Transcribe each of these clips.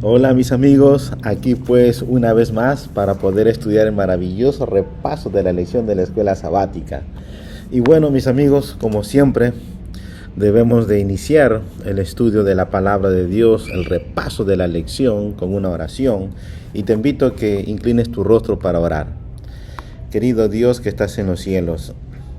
Hola mis amigos, aquí pues una vez más para poder estudiar el maravilloso repaso de la lección de la escuela sabática. Y bueno mis amigos, como siempre, debemos de iniciar el estudio de la palabra de Dios, el repaso de la lección con una oración. Y te invito a que inclines tu rostro para orar. Querido Dios que estás en los cielos,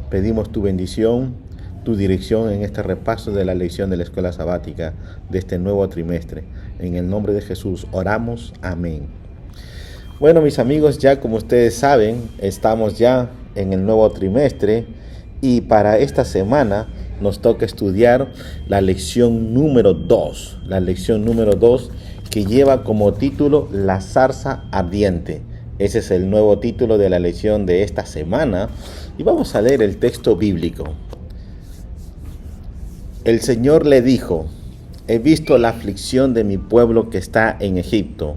pedimos tu bendición, tu dirección en este repaso de la lección de la escuela sabática de este nuevo trimestre. En el nombre de Jesús oramos, amén. Bueno mis amigos, ya como ustedes saben, estamos ya en el nuevo trimestre y para esta semana nos toca estudiar la lección número 2. La lección número 2 que lleva como título La zarza ardiente. Ese es el nuevo título de la lección de esta semana y vamos a leer el texto bíblico. El Señor le dijo: he visto la aflicción de mi pueblo que está en Egipto.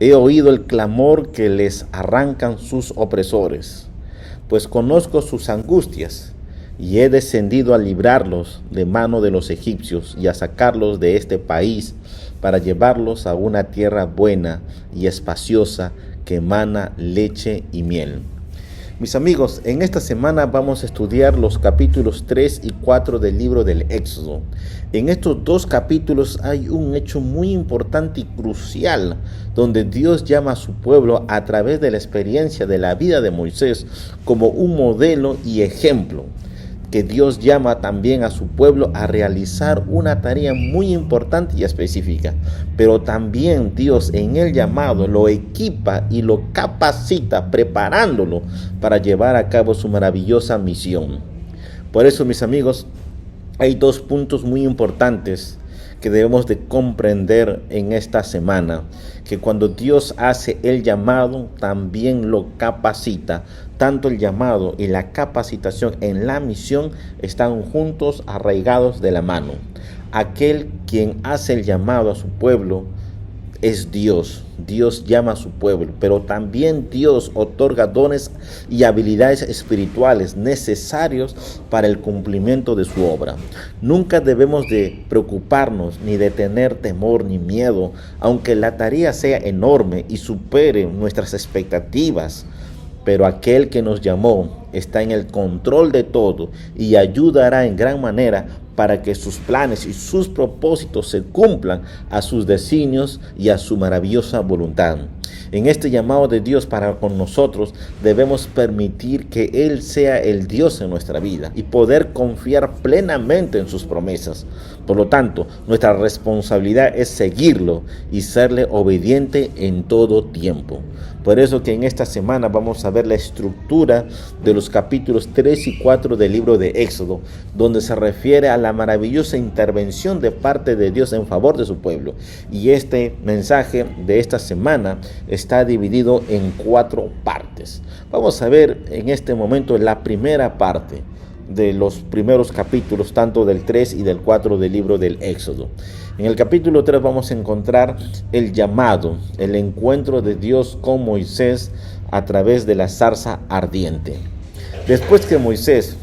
He oído el clamor que les arrancan sus opresores, pues conozco sus angustias, y he descendido a librarlos de mano de los egipcios y a sacarlos de este país para llevarlos a una tierra buena y espaciosa que emana leche y miel. Mis amigos, en esta semana vamos a estudiar los capítulos 3 y 4 del libro del Éxodo. En estos dos capítulos hay un hecho muy importante y crucial, donde Dios llama a su pueblo a través de la experiencia de la vida de Moisés como un modelo y ejemplo, que Dios llama también a su pueblo a realizar una tarea muy importante y específica. Pero también Dios en el llamado lo equipa y lo capacita, preparándolo para llevar a cabo su maravillosa misión. Por eso, mis amigos, hay dos puntos muy importantes que debemos de comprender en esta semana, que cuando Dios hace el llamado, también lo capacita. Tanto el llamado y la capacitación en la misión están juntos, arraigados de la mano. Aquel quien hace el llamado a su pueblo es Dios. Dios llama a su pueblo, pero también Dios otorga dones y habilidades espirituales necesarios para el cumplimiento de su obra. Nunca debemos de preocuparnos ni de tener temor ni miedo, aunque la tarea sea enorme y supere nuestras expectativas. Pero aquel que nos llamó está en el control de todo y ayudará en gran manera para que sus planes y sus propósitos se cumplan a sus designios y a su maravillosa voluntad. En este llamado de Dios para con nosotros debemos permitir que Él sea el Dios en nuestra vida y poder confiar plenamente en sus promesas. Por lo tanto, nuestra responsabilidad es seguirlo y serle obediente en todo tiempo. Por eso que en esta semana vamos a ver la estructura de los capítulos 3 y 4 del libro de Éxodo, donde se refiere a la maravillosa intervención de parte de Dios en favor de su pueblo. Y este mensaje de esta semana está dividido en 4 partes. Vamos a ver en este momento la primera parte de los primeros capítulos, tanto del 3 y del 4 del libro del Éxodo. En el capítulo 3 vamos a encontrar el llamado, el encuentro de Dios con Moisés a través de la zarza ardiente. Después que Moisés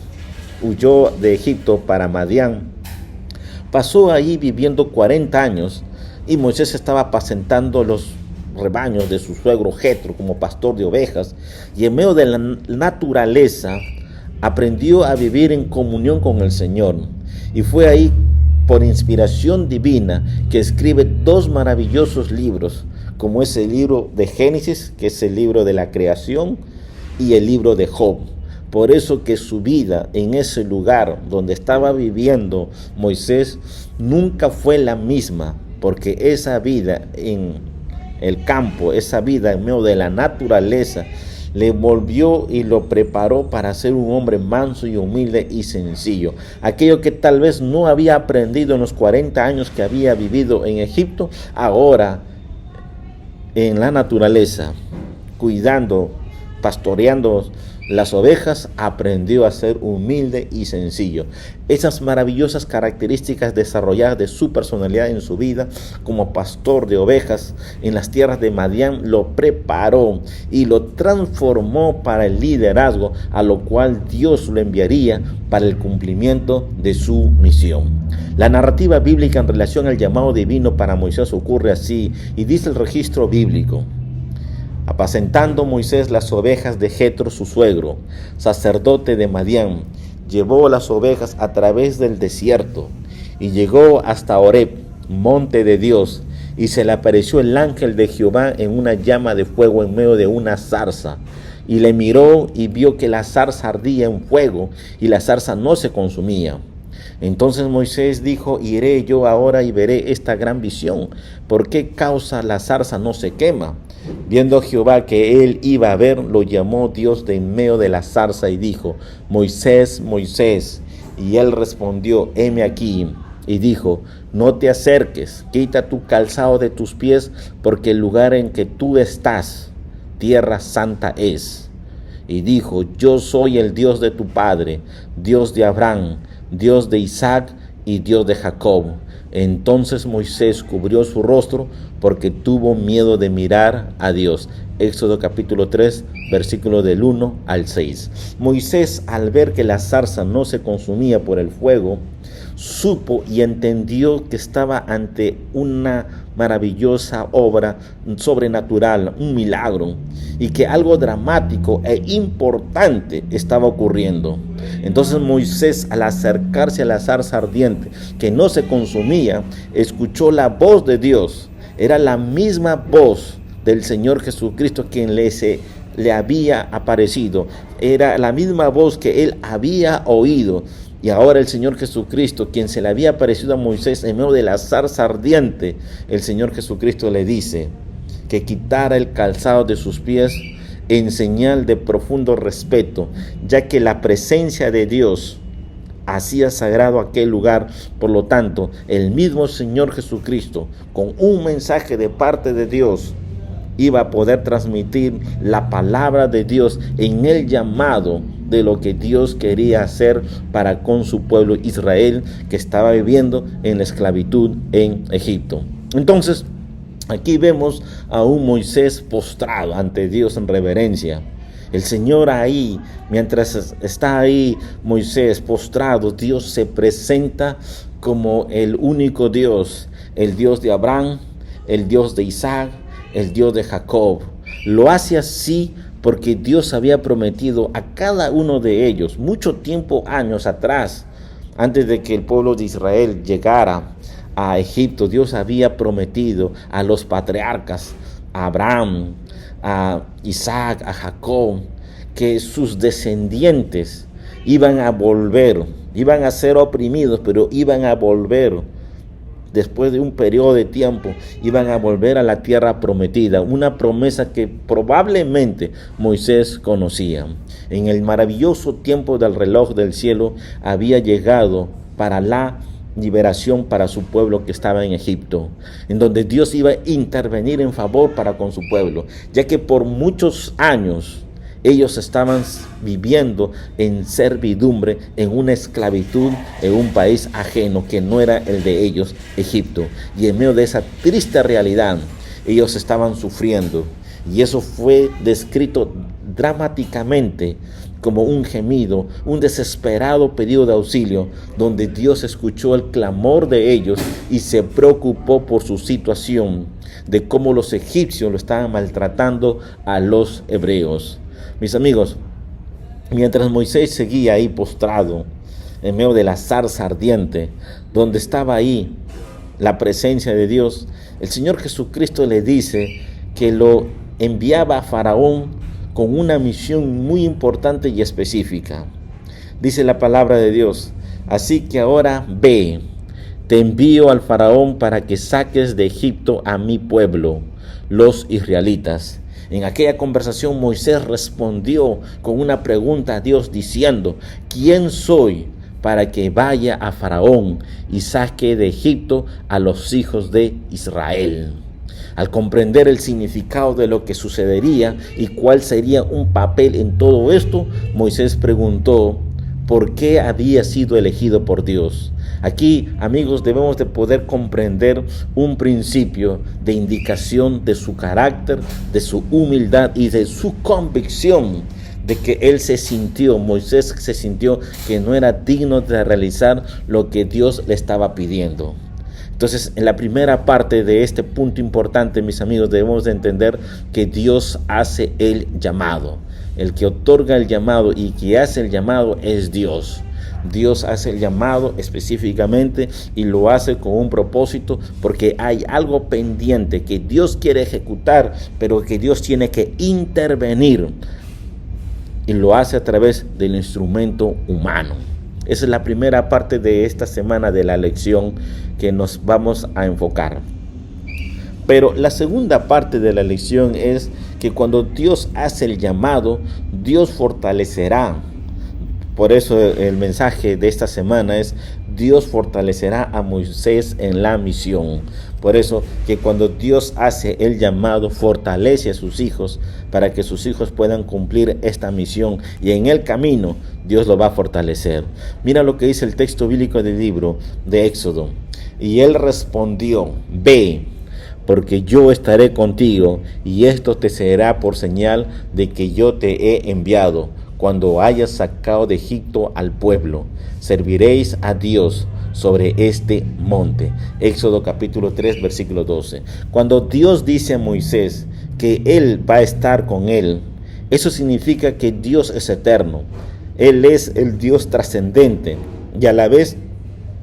huyó de Egipto para Madián, pasó ahí viviendo 40 años y Moisés estaba apacentando los rebaños de su suegro Jetro como pastor de ovejas, y en medio de la naturaleza aprendió a vivir en comunión con el Señor. Y fue ahí, por inspiración divina, que escribe 2 maravillosos libros, como es el libro de Génesis, que es el libro de la creación, y el libro de Job. Por eso que su vida en ese lugar donde estaba viviendo Moisés nunca fue la misma, porque esa vida en el campo, esa vida en medio de la naturaleza, le volvió y lo preparó para ser un hombre manso y humilde y sencillo. Aquello que tal vez no había aprendido en los 40 años que había vivido en Egipto, ahora en la naturaleza, cuidando, pastoreando las ovejas, aprendió a ser humilde y sencillo. Esas maravillosas características desarrolladas de su personalidad en su vida como pastor de ovejas en las tierras de Madián lo preparó y lo transformó para el liderazgo, a lo cual Dios lo enviaría para el cumplimiento de su misión. La narrativa bíblica en relación al llamado divino para Moisés ocurre así, y dice el registro bíblico: apacentando Moisés las ovejas de Jetro, su suegro, sacerdote de Madián, llevó las ovejas a través del desierto y llegó hasta Horeb, monte de Dios, y se le apareció el ángel de Jehová en una llama de fuego en medio de una zarza. Y le miró y vio que la zarza ardía en fuego y la zarza no se consumía. Entonces Moisés dijo: iré yo ahora y veré esta gran visión. ¿Por qué causa la zarza no se quema? Viendo Jehová que él iba a ver, lo llamó Dios de en medio de la zarza y dijo: Moisés, Moisés. Y él respondió: heme aquí. Y dijo: no te acerques, quita tu calzado de tus pies, porque el lugar en que tú estás, tierra santa es. Y dijo: yo soy el Dios de tu padre, Dios de Abraham, Dios de Isaac y Dios de Jacob. Entonces Moisés cubrió su rostro porque tuvo miedo de mirar a Dios. Éxodo capítulo 3, versículo del 1 al 6. Moisés, al ver que la zarza no se consumía por el fuego, supo y entendió que estaba ante una maravillosa obra sobrenatural, un milagro, y que algo dramático e importante estaba ocurriendo. Entonces Moisés, al acercarse a la zarza ardiente que no se consumía, escuchó la voz de Dios. Era la misma voz del Señor Jesucristo quien le había aparecido. Era la misma voz que él había oído. Y ahora el Señor Jesucristo, quien se le había aparecido a Moisés en medio de la zarza ardiente, el Señor Jesucristo le dice que quitara el calzado de sus pies en señal de profundo respeto, ya que la presencia de Dios hacía sagrado aquel lugar. Por lo tanto, el mismo Señor Jesucristo, con un mensaje de parte de Dios, iba a poder transmitir la palabra de Dios en el llamado de lo que Dios quería hacer para con su pueblo Israel, que estaba viviendo en la esclavitud en Egipto. Entonces, aquí vemos a un Moisés postrado ante Dios en reverencia. El Señor ahí, mientras está ahí Moisés postrado, Dios se presenta como el único Dios, el Dios de Abraham, el Dios de Isaac, el Dios de Jacob. Lo hace así porque Dios había prometido a cada uno de ellos, mucho tiempo, años atrás, antes de que el pueblo de Israel llegara a Egipto. Dios había prometido a los patriarcas, a Abraham, a Isaac, a Jacob, que sus descendientes iban a volver, iban a ser oprimidos, pero iban a volver. Después de un periodo de tiempo, iban a volver a la tierra prometida, una promesa que probablemente Moisés conocía. En el maravilloso tiempo del reloj del cielo había llegado para la liberación para su pueblo que estaba en Egipto, en donde Dios iba a intervenir en favor para con su pueblo, ya que por muchos años ellos estaban viviendo en servidumbre, en una esclavitud, en un país ajeno que no era el de ellos, Egipto. Y en medio de esa triste realidad, ellos estaban sufriendo. Y eso fue descrito dramáticamente como un gemido, un desesperado pedido de auxilio, donde Dios escuchó el clamor de ellos y se preocupó por su situación, de cómo los egipcios lo estaban maltratando a los hebreos. Mis amigos, mientras Moisés seguía ahí postrado en medio de la zarza ardiente, donde estaba ahí la presencia de Dios, el Señor Jesucristo le dice que lo enviaba a Faraón con una misión muy importante y específica. Dice la palabra de Dios: así que ahora ve, te envío al Faraón para que saques de Egipto a mi pueblo, los israelitas. En aquella conversación Moisés respondió con una pregunta a Dios diciendo: ¿quién soy para que vaya a Faraón y saque de Egipto a los hijos de Israel? Al comprender el significado de lo que sucedería y cuál sería un papel en todo esto, Moisés preguntó por qué había sido elegido por Dios. Aquí, amigos, debemos de poder comprender un principio de indicación de su carácter, de su humildad y de su convicción de que Moisés se sintió que no era digno de realizar lo que Dios le estaba pidiendo. Entonces, en la primera parte de este punto importante, mis amigos, debemos de entender que Dios hace el llamado. El que otorga el llamado y que hace el llamado es Dios. Dios hace el llamado específicamente y lo hace con un propósito, porque hay algo pendiente que Dios quiere ejecutar, pero que Dios tiene que intervenir, y lo hace a través del instrumento humano. Esa es la primera parte de esta semana de la lección que nos vamos a enfocar. Pero la segunda parte de la lección es que cuando Dios hace el llamado, Dios fortalecerá. Por eso el mensaje de esta semana es: Dios fortalecerá a Moisés en la misión. Por eso que cuando Dios hace el llamado, fortalece a sus hijos para que sus hijos puedan cumplir esta misión, y en el camino Dios lo va a fortalecer. Mira lo que dice el texto bíblico del libro de Éxodo. Y él respondió: ve, porque yo estaré contigo, y esto te será por señal de que yo te he enviado. Cuando hayas sacado de Egipto al pueblo, serviréis a Dios sobre este monte. Éxodo capítulo 3, versículo 12. Cuando Dios dice a Moisés que Él va a estar con él, eso significa que Dios es eterno. Él es el Dios trascendente y a la vez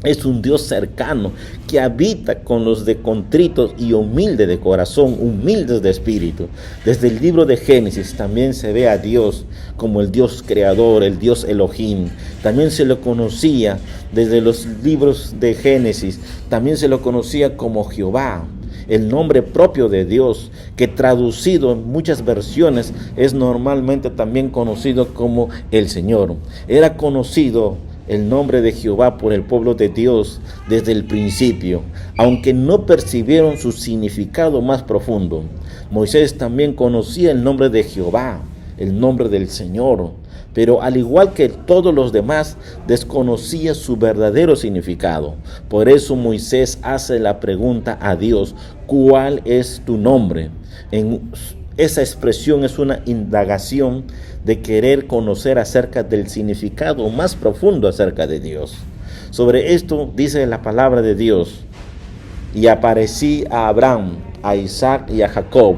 es un Dios cercano que habita con los de contritos y humildes de corazón, humildes de espíritu. Desde el libro de Génesis también se ve a Dios como el Dios creador, el Dios Elohim. También se lo conocía desde los libros de Génesis, también se lo conocía como Jehová, el nombre propio de Dios, que traducido en muchas versiones es normalmente también conocido como el Señor. Era conocido el nombre de Jehová por el pueblo de Dios desde el principio, aunque no percibieron su significado más profundo. Moisés también conocía el nombre de Jehová, el nombre del Señor, pero al igual que todos los demás, desconocía su verdadero significado. Por eso Moisés hace la pregunta a Dios: ¿cuál es tu nombre? Esa expresión es una indagación de querer conocer acerca del significado más profundo acerca de Dios. Sobre esto dice la palabra de Dios: y aparecí a Abraham, a Isaac y a Jacob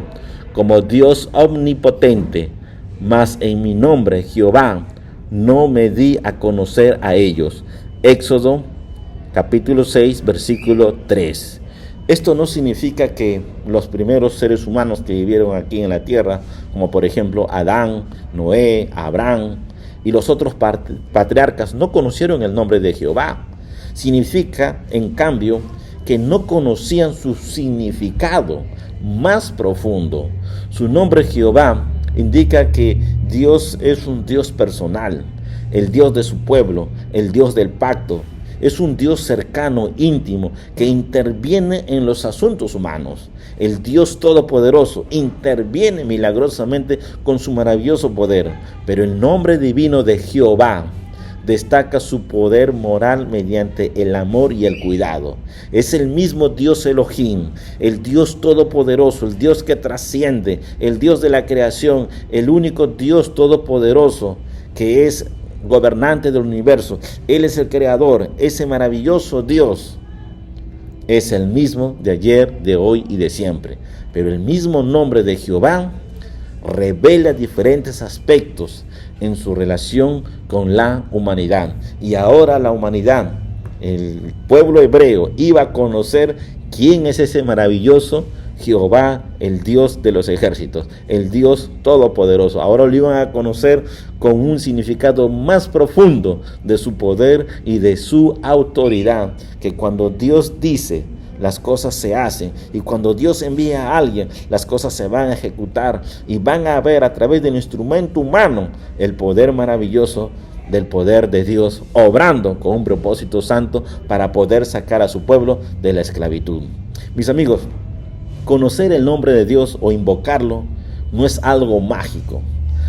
como Dios omnipotente, mas en mi nombre, Jehová, no me di a conocer a ellos. Éxodo capítulo 6, versículo 3. Esto no significa que los primeros seres humanos que vivieron aquí en la tierra, como por ejemplo Adán, Noé, Abraham y los otros patriarcas, no conocieron el nombre de Jehová. Significa, en cambio, que no conocían su significado más profundo. Su nombre Jehová indica que Dios es un Dios personal, el Dios de su pueblo, el Dios del pacto. Es un Dios cercano, íntimo, que interviene en los asuntos humanos. El Dios Todopoderoso interviene milagrosamente con su maravilloso poder. Pero el nombre divino de Jehová destaca su poder moral mediante el amor y el cuidado. Es el mismo Dios Elohim, el Dios Todopoderoso, el Dios que trasciende, el Dios de la creación, el único Dios Todopoderoso que es gobernante del universo. Él es el creador. Ese maravilloso Dios es el mismo de ayer, de hoy y de siempre. Pero el mismo nombre de Jehová revela diferentes aspectos en su relación con la humanidad. Y ahora la humanidad, el pueblo hebreo, iba a conocer quién es ese maravilloso Jehová, el Dios de los ejércitos, el Dios todopoderoso. Ahora lo iban a conocer con un significado más profundo de su poder y de su autoridad, que cuando Dios dice, las cosas se hacen, y cuando Dios envía a alguien, las cosas se van a ejecutar y van a ver a través del instrumento humano el poder maravilloso del poder de Dios, obrando con un propósito santo para poder sacar a su pueblo de la esclavitud. Mis amigos, Conocer el nombre de Dios o invocarlo no es algo mágico.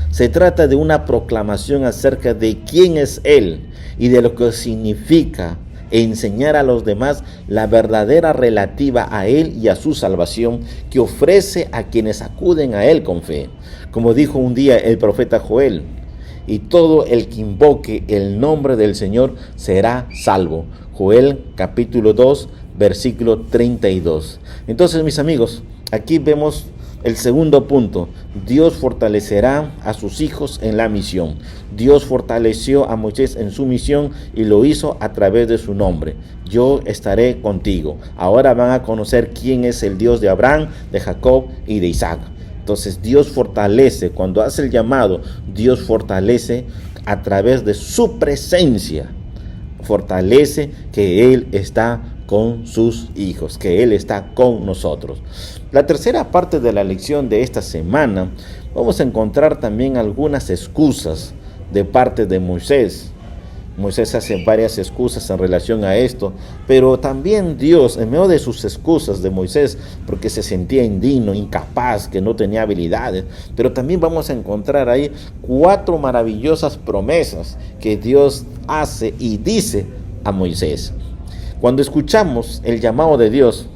Se trata de una proclamación acerca de quién es Él y de lo que significa enseñar a los demás la verdadera relativa a Él y a su salvación que ofrece a quienes acuden a Él con fe. Como dijo un día el profeta Joel, y todo el que invoque el nombre del Señor será salvo. Joel capítulo 2, versículo 32. Entonces, mis amigos, aquí vemos el segundo punto. Dios fortalecerá a sus hijos en la misión. Dios fortaleció a Moisés en su misión y lo hizo a través de su nombre. Yo estaré contigo. Ahora van a conocer quién es el Dios de Abraham, de Jacob y de Isaac. Entonces Dios fortalece, cuando hace el llamado, Dios fortalece a través de su presencia. Fortalece que Él está con sus hijos, que Él está con nosotros. La tercera parte de la lección de esta semana, vamos a encontrar también algunas excusas de parte de Moisés. Moisés hace varias excusas en relación a esto, pero también Dios, en medio de sus excusas de Moisés, porque se sentía indigno, incapaz, que no tenía habilidades, pero también vamos a encontrar ahí 4 maravillosas promesas que Dios hace y dice a Moisés. Cuando escuchamos el llamado de Dios,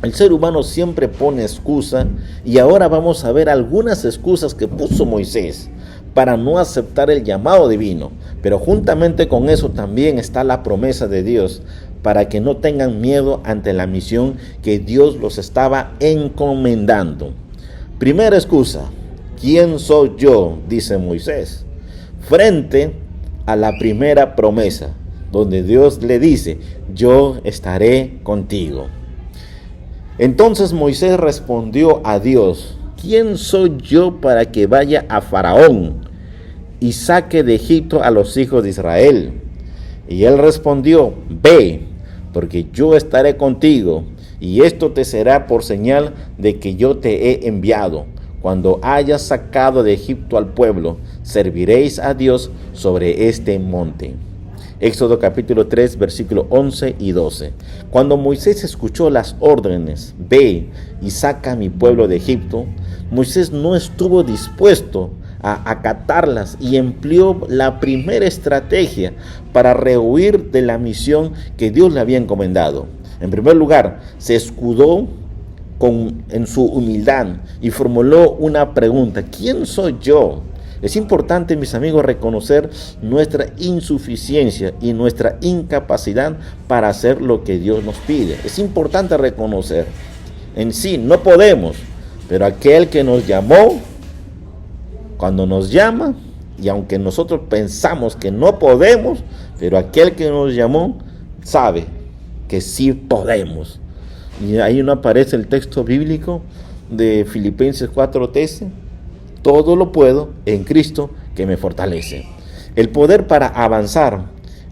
el ser humano siempre pone excusa, y ahora vamos a ver algunas excusas que puso Moisés para no aceptar el llamado divino. Pero juntamente con eso también está la promesa de Dios para que no tengan miedo ante la misión que Dios los estaba encomendando. Primera excusa: ¿quién soy yo?, dice Moisés, frente a la primera promesa, donde Dios le dice: yo estaré contigo. Entonces Moisés respondió a Dios: ¿quién soy yo para que vaya a Faraón y saque de Egipto a los hijos de Israel? Y él respondió: ve, porque yo estaré contigo, y esto te será por señal de que yo te he enviado. Cuando hayas sacado de Egipto al pueblo, serviréis a Dios sobre este monte. Éxodo capítulo 3, versículo 11 y 12. Cuando Moisés escuchó las órdenes: ve y saca a mi pueblo de Egipto, Moisés no estuvo dispuesto a acatarlas y empleó la primera estrategia para rehuir de la misión que Dios le había encomendado. En primer lugar, se escudó en su humildad y formuló una pregunta: ¿quién soy yo? Es importante, mis amigos, reconocer nuestra insuficiencia y nuestra incapacidad para hacer lo que Dios nos pide. Es importante reconocer. En sí, no podemos, pero aquel que nos llamó, cuando nos llama, y aunque nosotros pensamos que no podemos, pero aquel que nos llamó sabe que sí podemos. Y ahí no aparece el texto bíblico de Filipenses 4:13. Todo lo puedo en Cristo que me fortalece. El poder para avanzar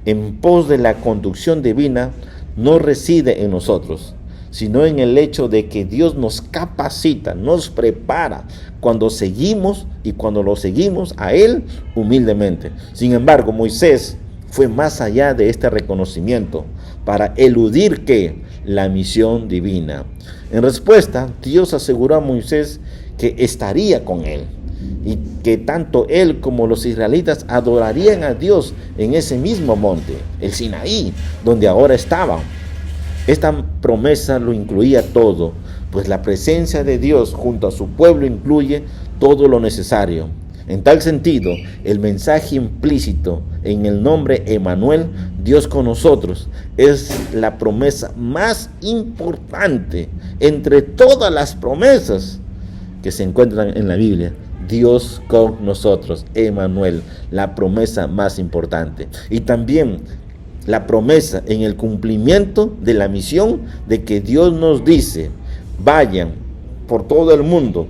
en pos de la conducción divina no reside en nosotros, sino en el hecho de que Dios nos capacita, nos prepara cuando seguimos y cuando lo seguimos a Él humildemente. Sin embargo, Moisés fue más allá de este reconocimiento para eludir la misión divina. En respuesta, Dios aseguró a Moisés que estaría con él y que tanto él como los israelitas adorarían a Dios en ese mismo monte, el Sinaí, donde ahora estaban. Esta promesa lo incluía todo, pues la presencia de Dios junto a su pueblo incluye todo lo necesario. En tal sentido, el mensaje implícito en el nombre Emmanuel, Dios con nosotros, es la promesa más importante entre todas las promesas que se encuentran en la Biblia. Dios con nosotros, Emmanuel, la promesa más importante. Y también la promesa en el cumplimiento de la misión de que Dios nos dice: vayan por todo el mundo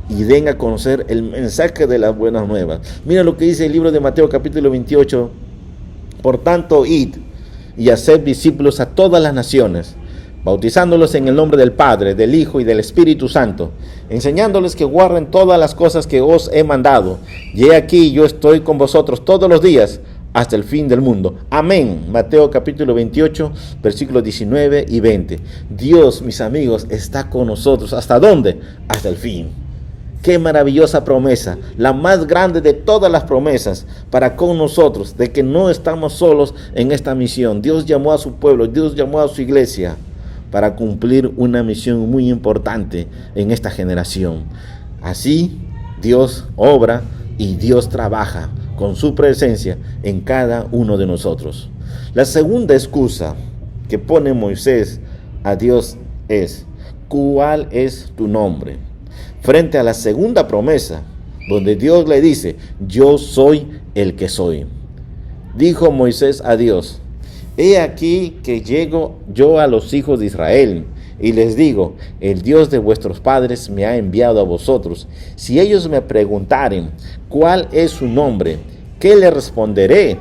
y den a conocer el mensaje de las buenas nuevas. Mira lo que dice el libro de Mateo capítulo 28. Por tanto, id y haced discípulos a todas las naciones, bautizándolos en el nombre del Padre, del Hijo y del Espíritu Santo, enseñándoles que guarden todas las cosas que os he mandado. Y he aquí, yo estoy con vosotros todos los días, hasta el fin del mundo. Amén. Mateo capítulo 28, versículos 19 y 20. Dios, mis amigos, está con nosotros. ¿Hasta dónde? Hasta el fin. Qué maravillosa promesa, la más grande de todas las promesas para con nosotros, de que no estamos solos en esta misión. Dios llamó a su pueblo, Dios llamó a su iglesia para cumplir una misión muy importante en esta generación. Así, Dios obra y Dios trabaja con su presencia en cada uno de nosotros. La segunda excusa que pone Moisés a Dios es: ¿cuál es tu nombre? Frente a la segunda promesa, donde Dios le dice: yo soy el que soy. Dijo Moisés a Dios: he aquí que llego yo a los hijos de Israel y les digo: el Dios de vuestros padres me ha enviado a vosotros. Si ellos me preguntaren cuál es su nombre, ¿qué le responderé?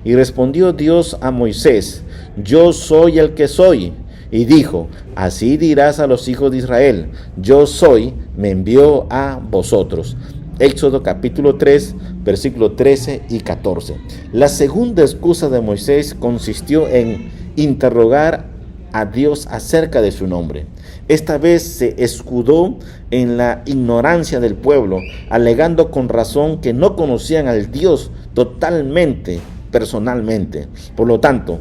Y respondió Dios a Moisés: yo soy el que soy. Y dijo: así dirás a los hijos de Israel: yo soy, me envió a vosotros. Éxodo capítulo 3, versículos 13 y 14. La segunda excusa de Moisés consistió en interrogar a Dios acerca de su nombre. Esta vez se escudó en la ignorancia del pueblo, alegando con razón que no conocían al Dios totalmente, personalmente. Por lo tanto,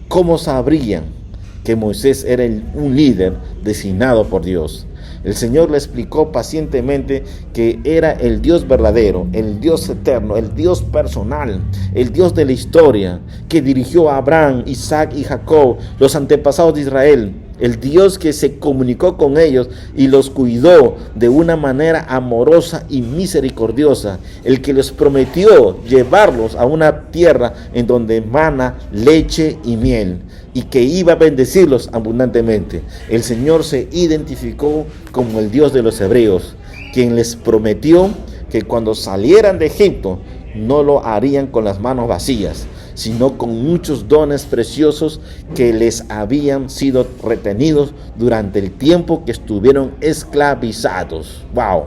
¿cómo sabrían que Moisés era un líder designado por Dios? El Señor le explicó pacientemente que era el Dios verdadero, el Dios eterno, el Dios personal, el Dios de la historia, que dirigió a Abraham, Isaac y Jacob, los antepasados de Israel. El Dios que se comunicó con ellos y los cuidó de una manera amorosa y misericordiosa. El que les prometió llevarlos a una tierra en donde mana leche y miel, y que iba a bendecirlos abundantemente. El Señor se identificó como el Dios de los hebreos, quien les prometió que cuando salieran de Egipto no lo harían con las manos vacías, sino con muchos dones preciosos que les habían sido retenidos durante el tiempo que estuvieron esclavizados. ¡Wow!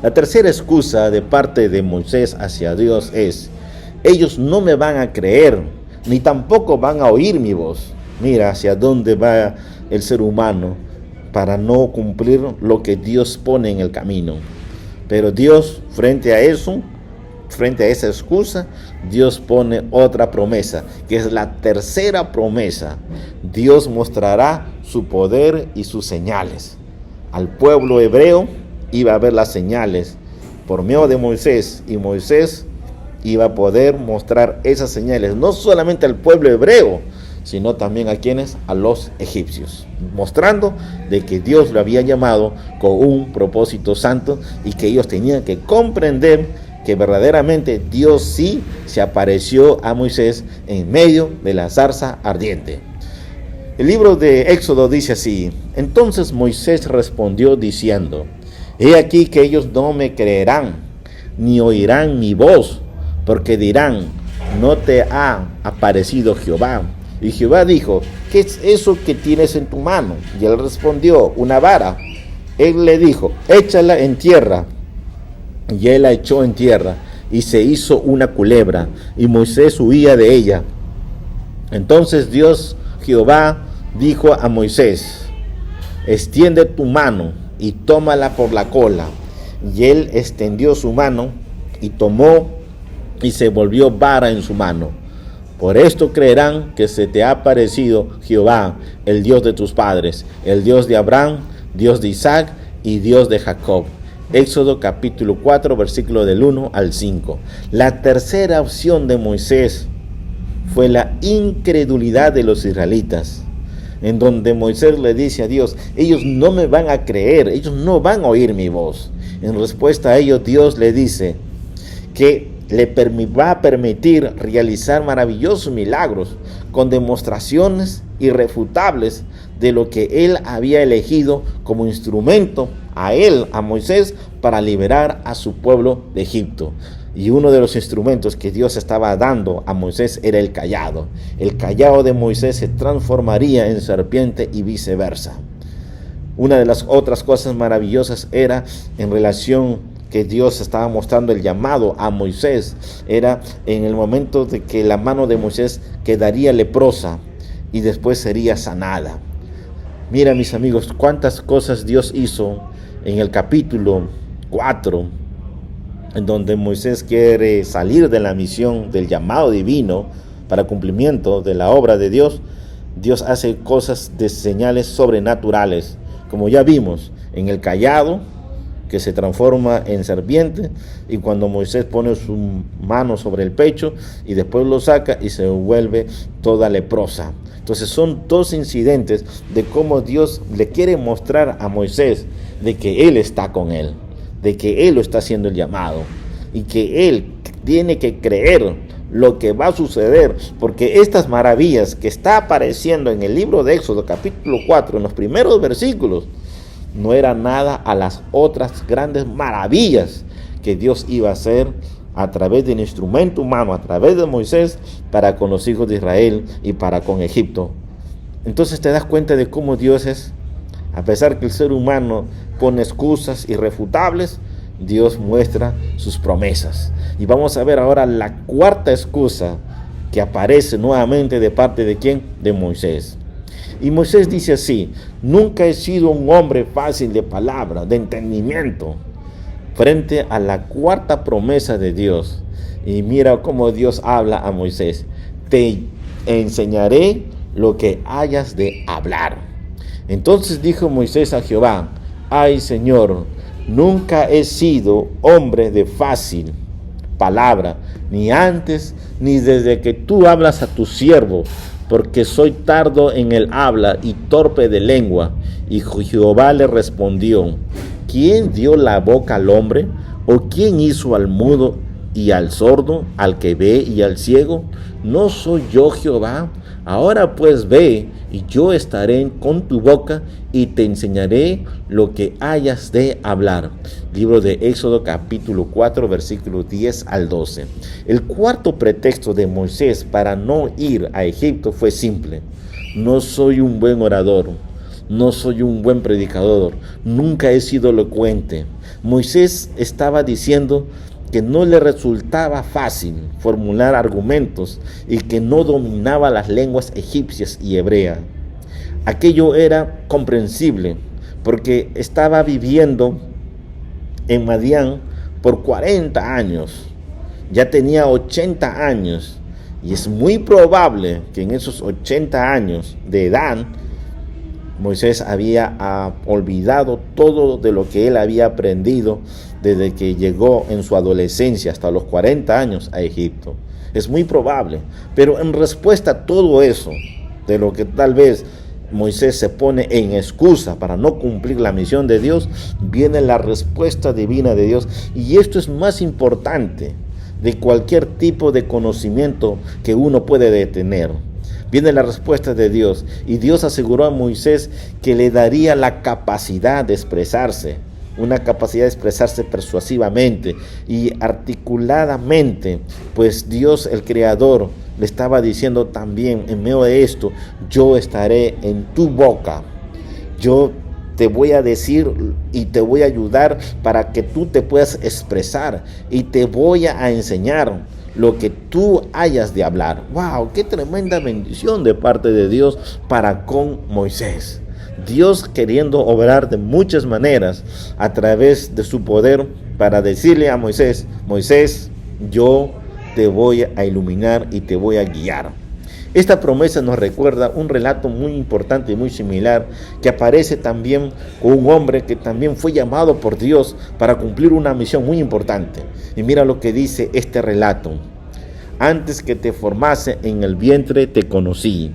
La tercera excusa de parte de Moisés hacia Dios es: ellos no me van a creer, ni tampoco van a oír mi voz. Mira hacia dónde va el ser humano para no cumplir lo que Dios pone en el camino. Pero Dios, frente a esa excusa, Dios pone otra promesa, que es la tercera promesa. Dios mostrará su poder y sus señales. Al pueblo hebreo iba a ver las señales por medio de Moisés, y Moisés iba a poder mostrar esas señales, no solamente al pueblo hebreo, sino también a quienes, a los egipcios, mostrando de que Dios lo había llamado con un propósito santo y que ellos tenían que comprender que verdaderamente Dios sí se apareció a Moisés en medio de la zarza ardiente. El libro de Éxodo dice así: entonces Moisés respondió diciendo: he aquí que ellos no me creerán, ni oirán mi voz, porque dirán: no te ha aparecido Jehová. Y Jehová dijo: ¿qué es eso que tienes en tu mano? Y él respondió: una vara. Él le dijo: échala en tierra. Y él la echó en tierra, y se hizo una culebra, y Moisés huía de ella. Entonces Jehová dijo a Moisés: extiende tu mano y tómala por la cola. Y él extendió su mano y tomó, y se volvió vara en su mano. Por esto creerán que se te ha aparecido Jehová, el Dios de tus padres, el Dios de Abraham, Dios de Isaac y Dios de Jacob. Éxodo capítulo 4, versículo del 1 al 5. La tercera opción de Moisés fue la incredulidad de los israelitas, en donde Moisés le dice a Dios: ellos no me van a creer, ellos no van a oír mi voz. En respuesta a ello, Dios le dice que le va a permitir realizar maravillosos milagros con demostraciones irrefutables de lo que él había elegido como instrumento a Moisés, para liberar a su pueblo de Egipto. Y uno de los instrumentos que Dios estaba dando a Moisés era el cayado. El cayado de Moisés se transformaría en serpiente y viceversa. Una de las otras cosas maravillosas era en relación que Dios estaba mostrando el llamado a Moisés era en el momento de que la mano de Moisés quedaría leprosa y después sería sanada. Mira, mis amigos, cuántas cosas Dios hizo en el capítulo 4, en donde Moisés quiere salir de la misión del llamado divino para cumplimiento de la obra de Dios. Dios hace cosas de señales sobrenaturales, como ya vimos en el cayado que se transforma en serpiente, y cuando Moisés pone su mano sobre el pecho y después lo saca y se vuelve toda leprosa. Entonces son dos incidentes de cómo Dios le quiere mostrar a Moisés de que Él está con él, de que Él lo está haciendo el llamado y que Él tiene que creer lo que va a suceder, porque estas maravillas que está apareciendo en el libro de Éxodo capítulo 4, en los primeros versículos, no era nada a las otras grandes maravillas que Dios iba a hacer a través del instrumento humano, a través de Moisés, para con los hijos de Israel y para con Egipto. Entonces te das cuenta de cómo Dios es, a pesar que el ser humano pone excusas irrefutables, Dios muestra sus promesas. Y vamos a ver ahora la cuarta excusa que aparece nuevamente de parte de ¿quién? De Moisés. Y Moisés dice así: nunca he sido un hombre fácil de palabra, de entendimiento, frente a la cuarta promesa de Dios. Y mira cómo Dios habla a Moisés: te enseñaré lo que hayas de hablar. Entonces dijo Moisés a Jehová: ay, Señor, nunca he sido hombre de fácil palabra, ni antes ni desde que tú hablas a tu siervo, porque soy tardo en el habla y torpe de lengua. Y Jehová le respondió: ¿quién dio la boca al hombre? ¿O quién hizo al mudo y al sordo, al que ve y al ciego? ¿No soy yo Jehová? Ahora pues ve, y yo estaré con tu boca y te enseñaré lo que hayas de hablar. Libro de Éxodo capítulo 4, versículos 10 al 12. El cuarto pretexto de Moisés para no ir a Egipto fue simple: no soy un buen orador, no soy un buen predicador, nunca he sido elocuente. Moisés estaba diciendo que no le resultaba fácil formular argumentos y que no dominaba las lenguas egipcias y hebrea. Aquello era comprensible porque estaba viviendo en Madián por 40 años. Ya tenía 80 años y es muy probable que en esos 80 años de edad Moisés había olvidado todo de lo que él había aprendido desde que llegó en su adolescencia hasta los 40 años a Egipto. Es muy probable, pero en respuesta a todo eso, de lo que tal vez Moisés se pone en excusa para no cumplir la misión de Dios, viene la respuesta divina de Dios. Y esto es más importante de cualquier tipo de conocimiento que uno puede tener. Viene la respuesta de Dios, y Dios aseguró a Moisés que le daría la capacidad de expresarse, una capacidad de expresarse persuasivamente y articuladamente, pues Dios el Creador le estaba diciendo también: en medio de esto, yo estaré en tu boca, yo te voy a decir y te voy a ayudar para que tú te puedas expresar, y te voy a enseñar lo que tú hayas de hablar. ¡Wow! ¡Qué tremenda bendición de parte de Dios para con Moisés! Dios queriendo obrar de muchas maneras a través de su poder para decirle a Moisés: Moisés, yo te voy a iluminar y te voy a guiar. Esta promesa nos recuerda un relato muy importante y muy similar que aparece también con un hombre que también fue llamado por Dios para cumplir una misión muy importante. Y mira lo que dice este relato: antes que te formase en el vientre te conocí,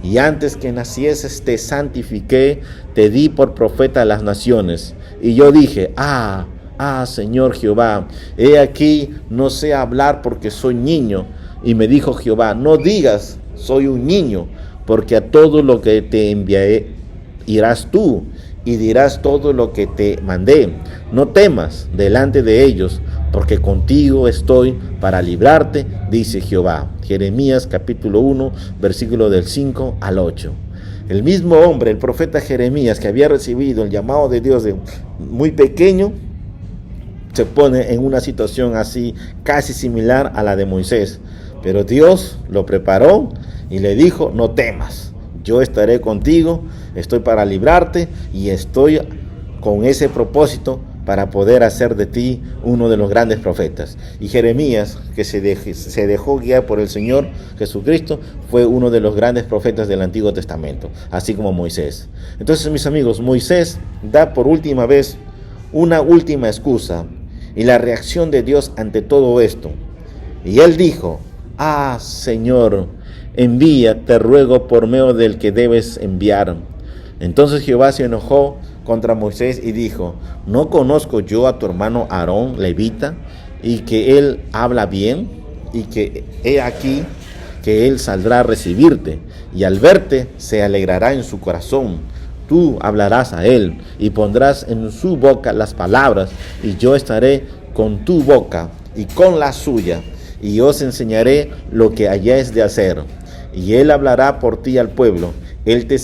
y antes que nacieses te santifiqué, te di por profeta a las naciones. Y yo dije: Señor Jehová, he aquí no sé hablar porque soy niño. Y me dijo Jehová: no digas soy un niño, porque a todo lo que te enviaré irás tú, y dirás todo lo que te mandé. No temas delante de ellos, porque contigo estoy para librarte, dice Jehová. Jeremías capítulo 1, versículo del 5 al 8. El mismo hombre, el profeta Jeremías, que había recibido el llamado de Dios de muy pequeño, se pone en una situación así, casi similar a la de Moisés. Pero Dios lo preparó y le dijo: no temas, yo estaré contigo, estoy para librarte y estoy con ese propósito para poder hacer de ti uno de los grandes profetas. Y Jeremías, que se dejó guiar por el Señor Jesucristo, fue uno de los grandes profetas del Antiguo Testamento, así como Moisés. Entonces, mis amigos, Moisés da por última vez una última excusa y la reacción de Dios ante todo esto. Y él dijo: Señor, envía, te ruego, por medio del que debes enviar. Entonces Jehová se enojó contra Moisés y dijo: ¿no conozco yo a tu hermano Aarón, levita, y que él habla bien, y que he aquí que él saldrá a recibirte, y al verte se alegrará en su corazón? Tú hablarás a él y pondrás en su boca las palabras, y yo estaré con tu boca y con la suya, y os enseñaré lo que hayáis de hacer. Y él hablará por ti al pueblo. Él te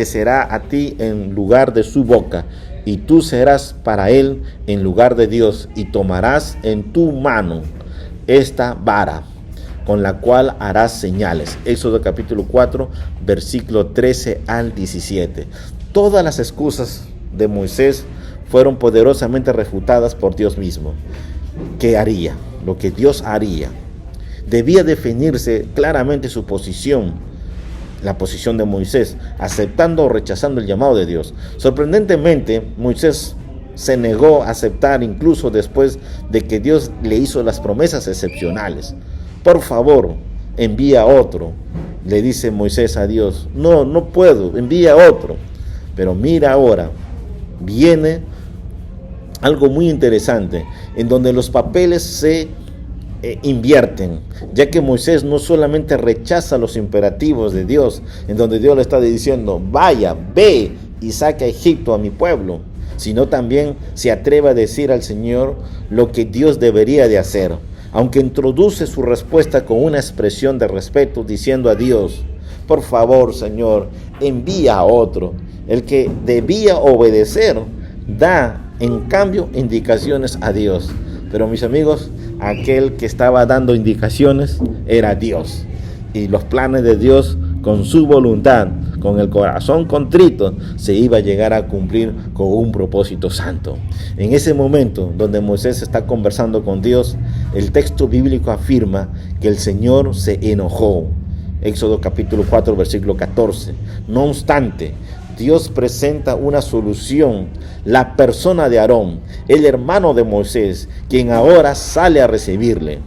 será a ti en lugar de su boca, y tú serás para él en lugar de Dios, y tomarás en tu mano esta vara, con la cual harás señales. Éxodo capítulo 4, versículo 13 al 17. Todas las excusas de Moisés fueron poderosamente refutadas por Dios mismo. ¿Qué haría? Lo que Dios haría. Debía definirse claramente su posición, la posición de Moisés, aceptando o rechazando el llamado de Dios. Sorprendentemente, Moisés se negó a aceptar incluso después de que Dios le hizo las promesas excepcionales. Por favor, envía otro, le dice Moisés a Dios. No puedo, envía otro. Pero mira ahora, viene algo muy interesante, en donde los papeles se invierten, ya que Moisés no solamente rechaza los imperativos de Dios, en donde Dios le está diciendo: vaya, ve y saca a Egipto a mi pueblo, sino también se atreve a decir al Señor lo que Dios debería de hacer, aunque introduce su respuesta con una expresión de respeto, diciendo a Dios: por favor, Señor, envía a otro. El que debía obedecer da en cambio indicaciones a Dios. Pero mis amigos, aquel que estaba dando indicaciones era Dios. Y los planes de Dios, con su voluntad, con el corazón contrito, se iba a llegar a cumplir con un propósito santo. En ese momento donde Moisés está conversando con Dios, el texto bíblico afirma que el Señor se enojó. Éxodo capítulo 4, versículo 14. No obstante, Dios presenta una solución: la persona de Aarón, el hermano de Moisés, quien ahora sale a recibirle.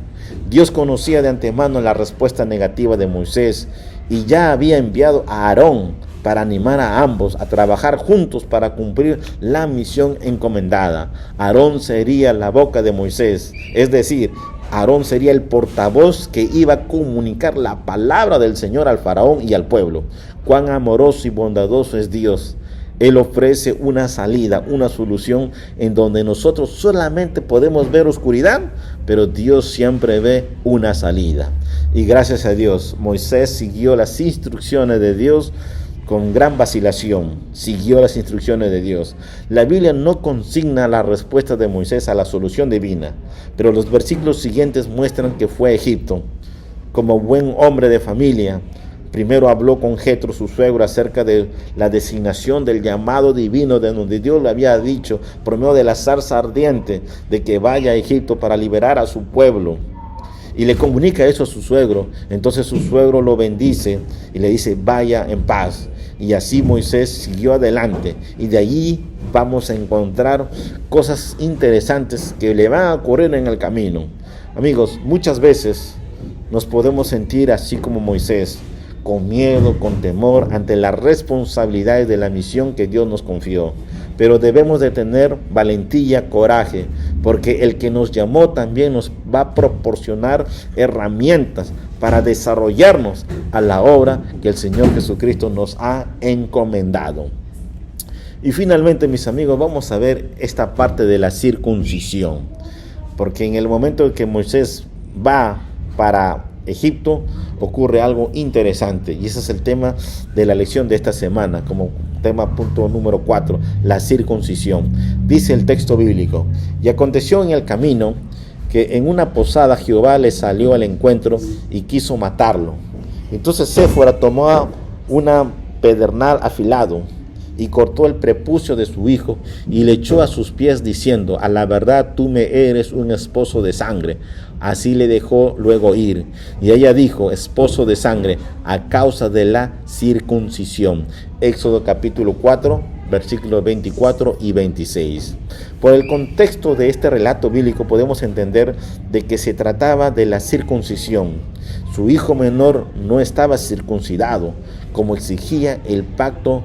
Dios conocía de antemano la respuesta negativa de Moisés y ya había enviado a Aarón para animar a ambos a trabajar juntos para cumplir la misión encomendada. Aarón sería la boca de Moisés, es decir, Aarón sería el portavoz que iba a comunicar la palabra del Señor al faraón y al pueblo. Cuán amoroso y bondadoso es Dios. Él ofrece una salida, una solución en donde nosotros solamente podemos ver oscuridad, pero Dios siempre ve una salida. Y gracias a Dios, Moisés siguió las instrucciones de Dios con gran vacilación. Siguió las instrucciones de Dios. La Biblia no consigna la respuesta de Moisés a la solución divina, pero los versículos siguientes muestran que fue a Egipto. Como buen hombre de familia, primero habló con Jetro, su suegro, acerca de la designación del llamado divino, de donde Dios le había dicho, por medio de la zarza ardiente, de que vaya a Egipto para liberar a su pueblo. Y le comunica eso a su suegro. Entonces su suegro lo bendice y le dice: vaya en paz. Y así Moisés siguió adelante. Y de allí vamos a encontrar cosas interesantes que le van a ocurrir en el camino. Amigos, muchas veces nos podemos sentir así como Moisés, con miedo, con temor ante las responsabilidades de la misión que Dios nos confió. Pero debemos de tener valentía, coraje, porque el que nos llamó también nos va a proporcionar herramientas para desarrollarnos a la obra que el Señor Jesucristo nos ha encomendado. Y finalmente, mis amigos, vamos a ver esta parte de la circuncisión, porque en el momento en que Moisés va para Egipto, ocurre algo interesante, y ese es el tema de la lección de esta semana, como tema punto número 4, la circuncisión. Dice el texto bíblico: y aconteció en el camino que en una posada Jehová le salió al encuentro y quiso matarlo. Entonces Séfora tomó una pedernal afilado y cortó el prepucio de su hijo y le echó a sus pies diciendo: a la verdad tú me eres un esposo de sangre. Así le dejó luego ir. Y ella dijo: esposo de sangre, a causa de la circuncisión. Éxodo capítulo 4, versículos 24 y 26. Por el contexto de este relato bíblico podemos entender de que se trataba de la circuncisión. Su hijo menor no estaba circuncidado, como exigía el pacto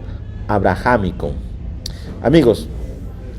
abrahámico. Amigos,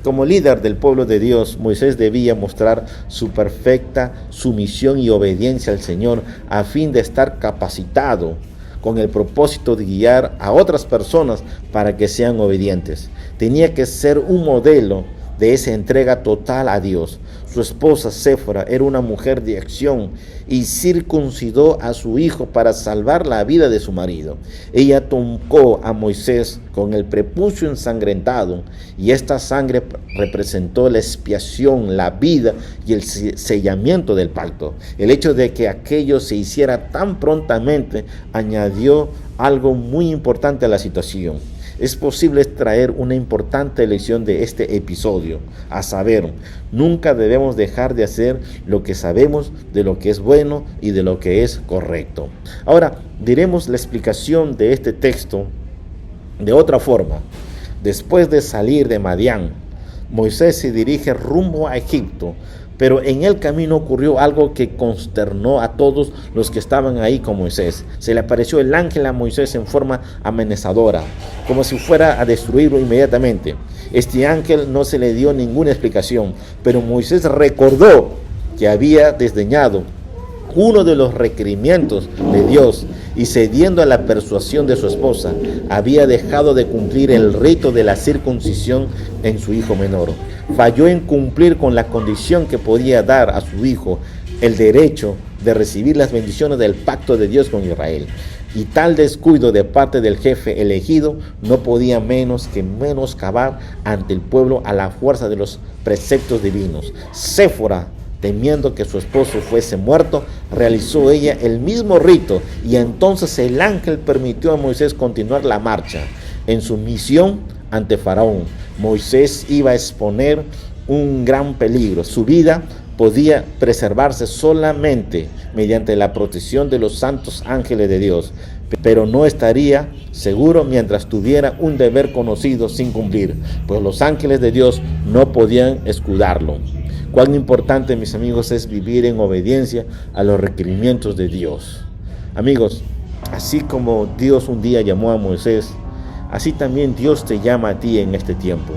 como líder del pueblo de Dios, Moisés debía mostrar su perfecta sumisión y obediencia al Señor a fin de estar capacitado con el propósito de guiar a otras personas para que sean obedientes. Tenía que ser un modelo de esa entrega total a Dios. Su esposa Séfora era una mujer de acción y circuncidó a su hijo para salvar la vida de su marido. Ella tocó a Moisés con el prepucio ensangrentado, y esta sangre representó la expiación, la vida y el sellamiento del pacto. El hecho de que aquello se hiciera tan prontamente añadió algo muy importante a la situación. Es posible extraer una importante lección de este episodio, a saber, nunca debemos dejar de hacer lo que sabemos de lo que es bueno y de lo que es correcto. Ahora, diremos la explicación de este texto de otra forma. Después de salir de Madián, Moisés se dirige rumbo a Egipto, pero en el camino ocurrió algo que consternó a todos los que estaban ahí con Moisés. Se le apareció el ángel a Moisés en forma amenazadora, como si fuera a destruirlo inmediatamente. Este ángel no se le dio ninguna explicación, pero Moisés recordó que había desdeñado uno de los requerimientos de Dios y, cediendo a la persuasión de su esposa, había dejado de cumplir el rito de la circuncisión en su hijo menor. Falló en cumplir con la condición que podía dar a su hijo el derecho de recibir las bendiciones del pacto de Dios con Israel. Y tal descuido de parte del jefe elegido no podía menos que menoscabar ante el pueblo a la fuerza de los preceptos divinos. Séfora, temiendo que su esposo fuese muerto, realizó ella el mismo rito, y entonces el ángel permitió a Moisés continuar la marcha en su misión ante Faraón. Moisés iba a exponer un gran peligro. Su vida podía preservarse solamente mediante la protección de los santos ángeles de Dios, pero no estaría seguro mientras tuviera un deber conocido sin cumplir, pues los ángeles de Dios no podían escudarlo. Cuán importante, mis amigos, es vivir en obediencia a los requerimientos de Dios. Amigos, así como Dios un día llamó a Moisés, así también Dios te llama a ti en este tiempo.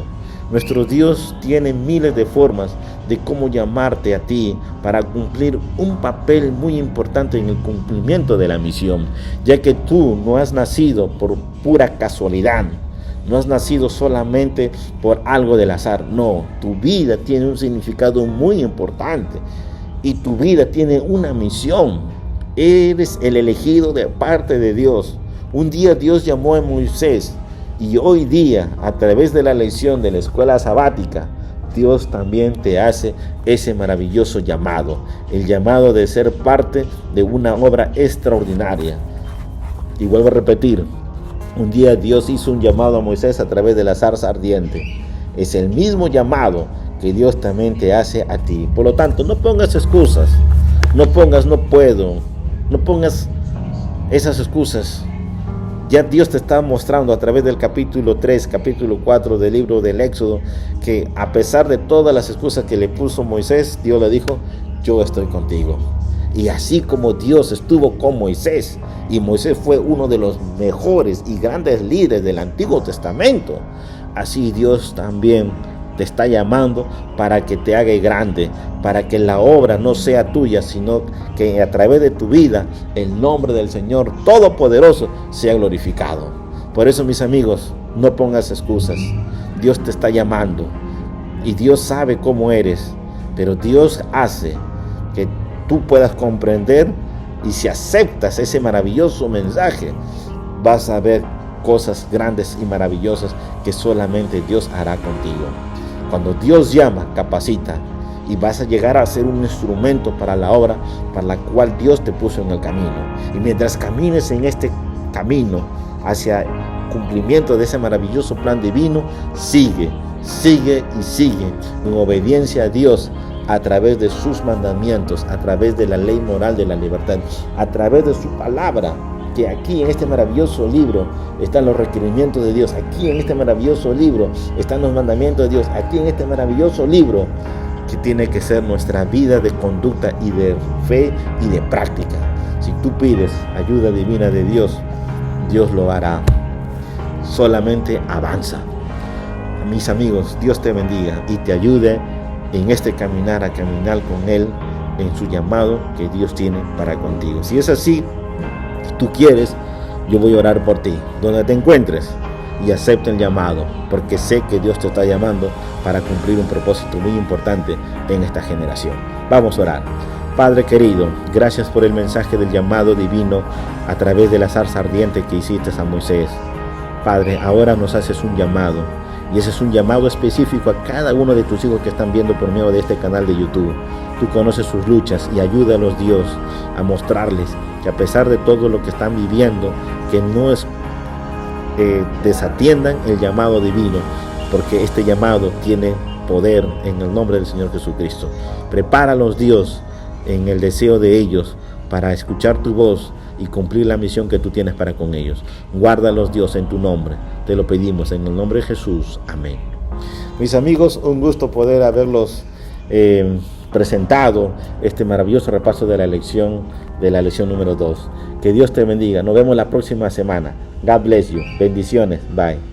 Nuestro Dios tiene miles de formas de cómo llamarte a ti para cumplir un papel muy importante en el cumplimiento de la misión, ya que tú no has nacido por pura casualidad. No has nacido solamente por algo del azar. No, tu vida tiene un significado muy importante y tu vida tiene una misión. Eres el elegido de parte de Dios. Un día Dios llamó a Moisés, y hoy día, a través de la lección de la escuela sabática, Dios también te hace ese maravilloso llamado, el llamado de ser parte de una obra extraordinaria. Y vuelvo a repetir, un día Dios hizo un llamado a Moisés a través de la zarza ardiente. Es el mismo llamado que Dios también te hace a ti. Por lo tanto, no pongas excusas, no pongas no puedo, no pongas esas excusas. Ya Dios te está mostrando a través del capítulo 3, capítulo 4 del libro del Éxodo, que a pesar de todas las excusas que le puso Moisés, Dios le dijo: yo estoy contigo. Y así como Dios estuvo con Moisés, y Moisés fue uno de los mejores y grandes líderes del Antiguo Testamento, así Dios también te está llamando para que te haga grande, para que la obra no sea tuya, sino que a través de tu vida el nombre del Señor Todopoderoso sea glorificado. Por eso, mis amigos, no pongas excusas. Dios te está llamando y Dios sabe cómo eres, pero Dios hace que tú puedas comprender Y si aceptas ese maravilloso mensaje, vas a ver cosas grandes y maravillosas que solamente Dios hará contigo. Cuando Dios llama, capacita, y vas a llegar a ser un instrumento para la obra para la cual Dios te puso en el camino. Y mientras camines en este camino hacia cumplimiento de ese maravilloso plan divino, sigue en obediencia a Dios, a través de sus mandamientos, a través de la ley moral de la libertad, a través de su palabra, que aquí en este maravilloso libro están los requerimientos de Dios, aquí en este maravilloso libro están los mandamientos de Dios, aquí en este maravilloso libro que tiene que ser nuestra vida de conducta y de fe y de práctica. Si tú pides ayuda divina de Dios, Dios lo hará. Solamente avanza. Mis amigos, Dios te bendiga y te ayude en este caminar, a caminar con Él en su llamado que Dios tiene para contigo. Si es así, si tú quieres, yo voy a orar por ti, donde te encuentres, y acepta el llamado, porque sé que Dios te está llamando para cumplir un propósito muy importante en esta generación. Vamos a orar. Padre querido, gracias por el mensaje del llamado divino a través de la zarza ardiente que hiciste a Moisés. Padre, ahora nos haces un llamado, y ese es un llamado específico a cada uno de tus hijos que están viendo por medio de este canal de YouTube. Tú conoces sus luchas y ayúdalos, Dios, a mostrarles que a pesar de todo lo que están viviendo, que no es desatiendan el llamado divino, porque este llamado tiene poder en el nombre del Señor Jesucristo. Prepáralos, Dios, en el deseo de ellos para escuchar tu voz y cumplir la misión que tú tienes para con ellos. Guárdalos, Dios, en tu nombre. Te lo pedimos en el nombre de Jesús. Amén. Mis amigos, un gusto poder haberlos presentado este maravilloso repaso de la lección número 2. Que Dios te bendiga. Nos vemos la próxima semana. God bless you. Bendiciones. Bye.